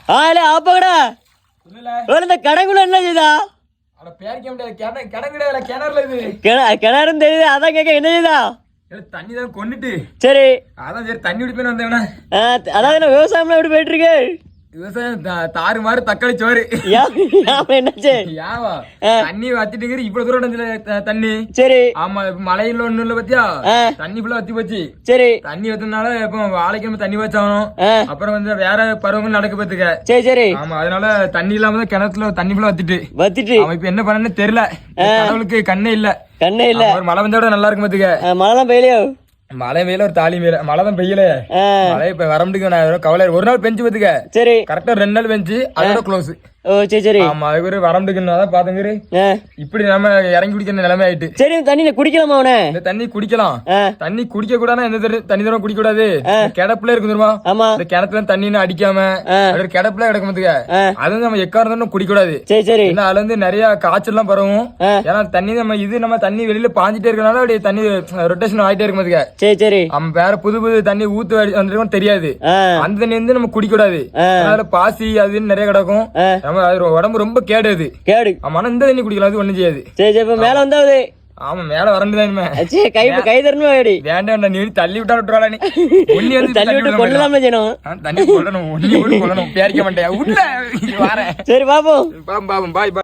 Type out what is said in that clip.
ஆலே ஆப்பகடா இந்த கடைக்குள்ள என்ன செய்தா கிணறுன்னு தெரியுது அதான் கேட்க என்ன செய்தா தண்ணி தான் கொண்டுட்டு சரி அதான் சரி தண்ணி குடிப்பேன்னு வந்தேவனா அதாவது விவசாயம்லாம் எப்படி போயிட்டு இருக்கு விவசாயம் தாறு மாறு தக்காளி சோறு என்னாச்சு யாவா தண்ணி வத்திட்டு இவ்வளவு தூரம் தண்ணி சரி ஆமா மழையில ஒண்ணு இல்ல பத்தியா தண்ணி ஃபுல்லா வத்தி போச்சு சரி தண்ணி வத்தனால இப்போ வாழைக்கிழமை தண்ணி வச்சாகணும் அப்புறம் வந்து வேற பருவங்கள் நடக்க பத்துக்க சரி சரி ஆமா அதனால தண்ணி இல்லாம தான் கிணத்துல தண்ணி ஃபுல்லா வத்திட்டு அவன் இப்ப என்ன பண்ணனு தெரியல கடவுளுக்கு கண்ணே இல்ல ஒரு மழை வந்தோட நல்லா இருக்கும் பத்துக்க மழைலாம் பெய்யலையோ மழை வெயில ஒரு தாலி மேல மழை தான் பெய்யல மழை இப்ப வரமுடிக்க நான் கவலை ஒரு நாள் பெஞ்சு பத்துக்க சரி கரெக்டா 2 நாள் பெஞ்சு அதோட க்ளோஸ் ஓ சரி சரி ஆமா இவரு வரமுடிக்கணும் பாத்துங்க இப்படி நம்ம இறங்கி குடிக்கிற நிலைமை ஆயிட்டு சரி தண்ணி குடிக்கலாமா அவனே இந்த தண்ணி குடிக்கலாம் தண்ணி குடிக்க கூடாது எந்த தண்ணி தரம் குடிக்க கூடாது கிடப்புல இருக்கு தெரியுமா ஆமா இந்த கிணத்துல தண்ணி அடிக்காம கிடப்புல கிடக்கும் பத்துக்க அது வந்து நம்ம எக்காரணம் குடிக்க கூடாது சரி சரி ஏன்னா அதுல இருந்து நிறைய காய்ச்சல் எல்லாம் பரவும் ஏன்னா தண்ணி நம்ம தண்ணி வெளியில பாஞ்சிட்டே இருக்கனால அப்படியே தண்ணி ரொட்டேஷன் ஆயிட்டே இருக்கும் பத்துக்க சரி சரி நம்ம வேற புது தண்ணி ஊத்து வந்துருக்கும் தெரியாது அந்த தண்ணி வந்து நம்ம குடிக்க கூடாது அதனால பாசி அதுன்னு நிறைய கிடக்கும் நம்ம அது உடம்பு ரொம்ப கேடு ஆமா இந்த தண்ணி குடிக்கலாம் அது ஒண்ணும் செய்யாது சரி சரி இப்ப மேல வந்தாது ஆமா மேல வரண்டுதான் கை தரணும் வேண்டாம் நீ தள்ளி விட்டுறாளா நீ ஒண்ணி வந்து தள்ளி விட்டு கொள்ளலாம் தண்ணி கொள்ளணும் ஒண்ணி கொள்ளணும் பேரிக்க மாட்டேன் உள்ள வரேன் சரி பாப்போம் பாய் பாய்